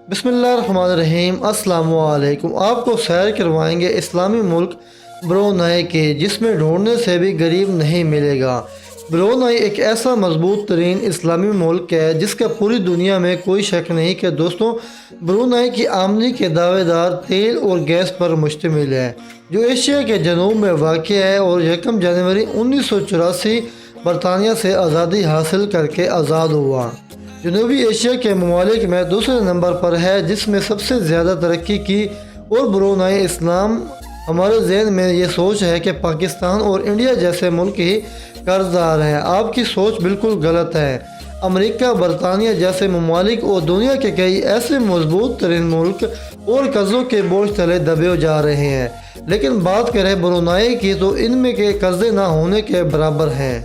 बिस्मिल्लाहिर्रहमानिर्रहीम। अस्सलाम वालेकुम। आपको सैर करवाएंगे इस्लामी मुल्क ब्रुनई के, जिसमें ढूंढने से भी गरीब नहीं मिलेगा। ब्रुनई एक ऐसा मजबूत तरीन इस्लामी मुल्क है जिसका पूरी दुनिया में कोई शक नहीं कि दोस्तों ब्रुनई की आमदनी के दावेदार तेल और गैस पर मुश्तमिल है, जो एशिया के जनूब में वाक़ है और 1 जनवरी 1984 बरतानिया से आज़ादी हासिल करके आज़ाद हुआ। जनूबी एशिया के ममालिक में दूसरे नंबर पर है, जिसमें सबसे ज़्यादा तरक्की की, और ब्रुनई इस्लाम। हमारे जहन में ये सोच है कि पाकिस्तान और इंडिया जैसे मुल्क ही कर्जदार हैं। आपकी सोच बिल्कुल गलत है। अमेरिका, बरतानिया जैसे ममालिक और दुनिया के कई ऐसे मजबूत तरीन मुल्क और कर्ज़ों के बोझ तले दबे जा रहे हैं, लेकिन बात करें ब्रुनई की तो इनमें के कर्जे ना होने के बराबर हैं।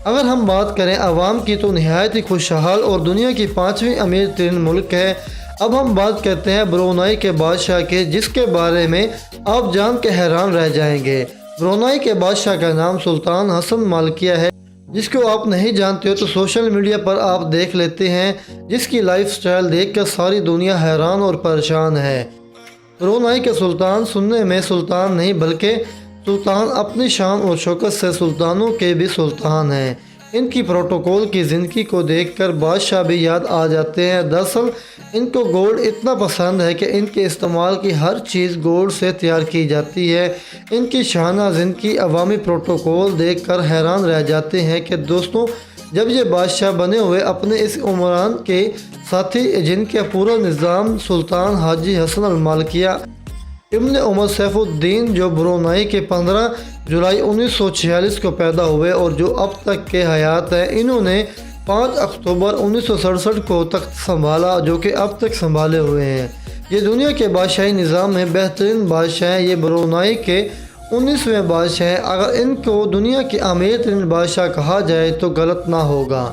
अगर हम बात करें आवाम की तो नहायत ही खुशहाल और दुनिया की 5वीं अमीर तरीन मुल्क है। अब हम बात करते हैं ब्रुनई के बादशाह के, जिसके बारे में आप जान के हैरान रह जाएंगे। ब्रुनई के बादशाह का नाम सुल्तान हसन मालकिया है। जिसको आप नहीं जानते हो तो सोशल मीडिया पर आप देख लेते हैं, जिसकी लाइफस्टाइल देखकर सारी दुनिया हैरान और परेशान है। ब्रुनई के सुल्तान सुनने में सुल्तान नहीं बल्कि सुल्तान अपनी शान और शौकत से सुल्तानों के भी सुल्तान हैं। इनकी प्रोटोकॉल की ज़िंदगी को देखकर बादशाह भी याद आ जाते हैं। दरअसल इनको गोल्ड इतना पसंद है कि इनके इस्तेमाल की हर चीज़ गोल्ड से तैयार की जाती है। इनकी शाना ज़िंदगी अवामी प्रोटोकॉल देखकर हैरान रह जाते हैं कि दोस्तों जब ये बादशाह बने हुए अपने इस उमरान के साथी, जिनका पूरा निज़ाम सुल्तान हाजी हसन अल मालकिया इब्न उमर सैफुद्दीन, जो ब्रुनई के 15 जुलाई 1946 को पैदा हुए और जो अब तक के हयात है, इन्होंने 5 अक्टूबर 1967 को तख्त संभाला, जो कि अब तक संभाले हुए हैं। ये दुनिया के बादशाही निज़ाम में बेहतरीन बादशाह हैं। ये ब्रुनई के 19वें बादशाह हैं। अगर इनको दुनिया के अमीर तरीन बादशाह कहा जाए तो गलत ना होगा।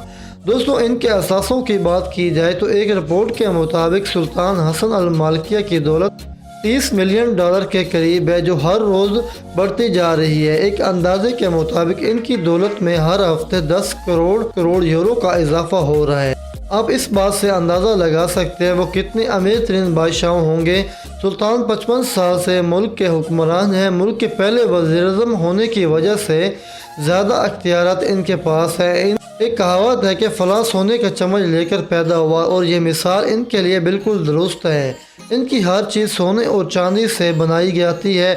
दोस्तों इनके असासों की बात की जाए तो एक रिपोर्ट के मुताबिक सुल्तान हसन अल मालकिया की दौलत $30 मिलियन के करीब है, जो हर रोज़ बढ़ती जा रही है। एक अंदाजे के मुताबिक इनकी दौलत में हर हफ्ते 10 करोड़ यूरो का इजाफा हो रहा है। आप इस बात से अंदाज़ा लगा सकते हैं वो कितने अमीर तरीन बादशाह होंगे। सुल्तान 55 साल से मुल्क के हुक्मरान हैं। मुल्क के पहले वज़ीर-ए-आज़म होने की वजह से ज़्यादा अख्तियारात इनके पास है। एक कहावत है कि फ़लाँ सोने का चम्मच लेकर पैदा हुआ, और ये मिसाल इनके लिए बिल्कुल दुरुस्त है। इनकी हर चीज़ सोने और चांदी से बनाई जाती है।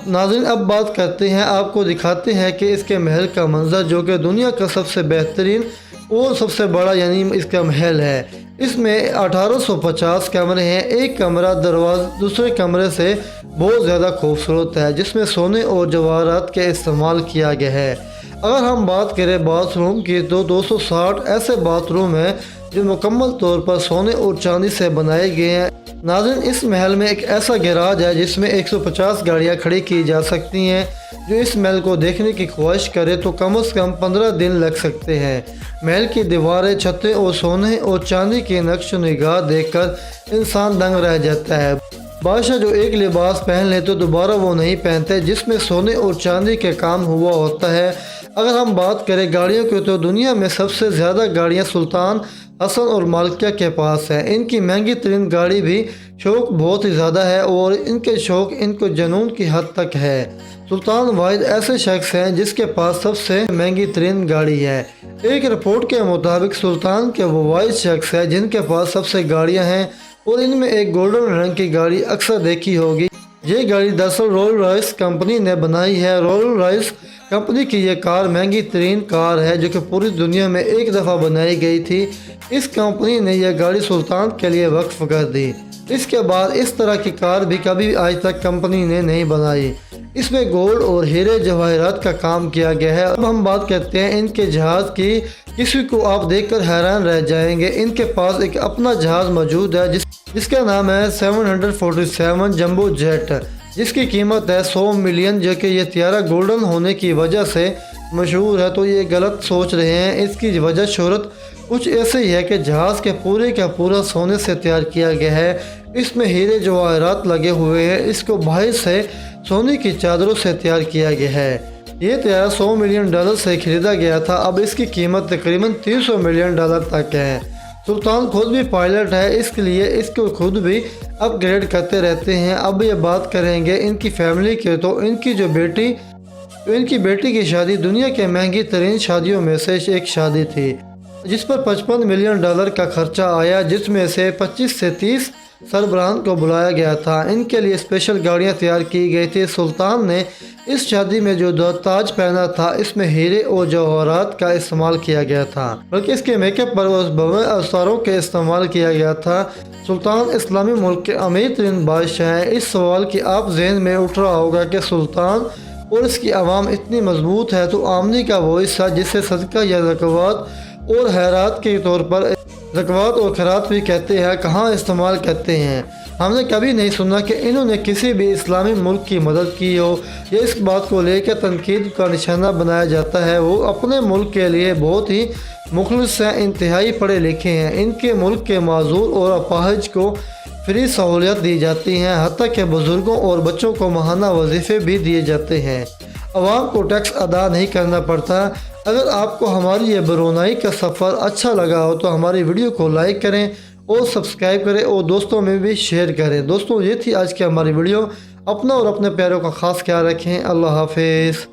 नाज़रीन अब बात करते हैं, आपको दिखाते हैं कि इसके महल का मंजर, जो कि दुनिया का सबसे बेहतरीन और सबसे बड़ा यानी इसका महल है। इसमें 1850 कमरे हैं। एक कमरा दूसरे कमरे से बहुत ज़्यादा खूबसूरत है, जिसमें सोने और जवाहरात के इस्तेमाल किया गया है। अगर हम बात करें बाथरूम की तो 260 ऐसे बाथरूम हैं जो मुकम्मल तौर पर सोने और चांदी से बनाए गए हैं। नाज़रीन इस महल में एक ऐसा गैराज है जिसमें 150 गाड़ियाँ खड़ी की जा सकती हैं। जो इस महल को देखने की ख्वाहिश करे तो कम से कम 15 दिन लग सकते हैं। महल की दीवारें, छतें और सोने और चांदी के नक्श निगाह देखकर इंसान दंग रह जाता है। बादशाह जो एक लिबास पहन ले तो दोबारा वो नहीं पहनते, जिसमें सोने और चांदी के काम हुआ होता है। अगर हम बात करें गाड़ियों की तो दुनिया में सबसे ज़्यादा गाड़ियाँ सुल्तान हसन और मालकिया के पास है। इनकी महंगी तरीन गाड़ी भी शौक बहुत ही ज़्यादा है, और इनके शौक इनको जुनून की हद तक है। सुल्तान वाहिद ऐसे शख्स हैं जिसके पास सबसे महंगी तरीन गाड़ी है। एक रिपोर्ट के मुताबिक सुल्तान के वो वाहिद शख्स है जिनके पास सबसे गाड़ियाँ हैं, और इनमें एक गोल्डन रंग की गाड़ी अक्सर देखी होगी। ये गाड़ी दरअसल रोल्स रॉयस कंपनी ने बनाई है। रोल्स रॉयस कंपनी की ये कार महंगी तरीन कार है, जो कि पूरी दुनिया में एक दफ़ा बनाई गई थी। इस कंपनी ने यह गाड़ी सुल्तान के लिए वक्फ कर दी। इसके बाद इस तरह की कार भी कभी आज तक कंपनी ने नहीं बनाई। इसमें गोल्ड और हीरे जवाहरात का काम किया गया है। अब हम बात करते हैं इनके जहाज़ की। किसी को आप देखकर हैरान रह जाएंगे। इनके पास एक अपना जहाज़ मौजूद है जिसका नाम है 747 जंबो जेट, जिसकी कीमत है 100 मिलियन, जो कि ये तियारा गोल्डन होने की वजह से मशहूर है। तो ये गलत सोच रहे हैं। इसकी वजह शोहरत कुछ ऐसे ही है कि जहाज़ के पूरे का पूरा सोने से तैयार किया गया है। इसमें हीरे जवाहरात लगे हुए हैं। इसको बाहर से सोने की चादरों से तैयार किया गया है। ये तैयारा $100 मिलियन से ख़रीदा गया था। अब इसकी कीमत तकरीबन $300 मिलियन तक है। सुल्तान खुद भी पायलट है, इसके लिए इसको खुद भी अपग्रेड करते रहते हैं। अब ये बात करेंगे इनकी फैमिली के, तो इनकी बेटी की शादी दुनिया के महंगी तरीन शादियों में से एक शादी थी, जिस पर $55 मिलियन का खर्चा आया, जिसमें से 25 से 30 सरबराहान को बुलाया गया था। इनके लिए स्पेशल गाड़ियां तैयार की गई थी। सुल्तान ने इस शादी में जो ताज पहना था, इसमें हीरे और जवाहरात का इस्तेमाल किया गया था, बल्कि इसके मेकअप पर उस भव्य अवसरों के इस्तेमाल किया गया था। सुल्तान इस्लामी मुल्क के अमीर तरीन बादशाह हैं। इस सवाल की आप जहन में उठ रहा होगा कि सुल्तान और इसकी आवाम इतनी मजबूत है, तो आमदनी का वो हिस्सा जिसे सदका या ज़कात और खैरात के तौर पर ज़कात और खैरात भी कहते हैं, कहाँ इस्तेमाल करते हैं। हमने कभी नहीं सुना कि इन्होंने किसी भी इस्लामी मुल्क की मदद की हो या इस बात को लेकर तनकीद का निशाना बनाया जाता है। वो अपने मुल्क के लिए बहुत ही मुखलिस हैं, इंतहाई पढ़े लिखे हैं। इनके मुल्क के माजूर और अपाहिज को फ्री सहूलियत दी जाती हैं, हत्ता कि बुज़ुर्गों और बच्चों को माहाना वजीफ़े भी दिए जाते हैं। आवाम को टैक्स अदा नहीं करना पड़ता। अगर आपको हमारी ये ब्रूनाई का सफ़र अच्छा लगा हो तो हमारी वीडियो को लाइक करें और सब्सक्राइब करें और दोस्तों में भी शेयर करें। दोस्तों, ये थी आज की हमारी वीडियो। अपना और अपने प्यारों का ख़ास ख्याल रखें। अल्लाह हाफिज़।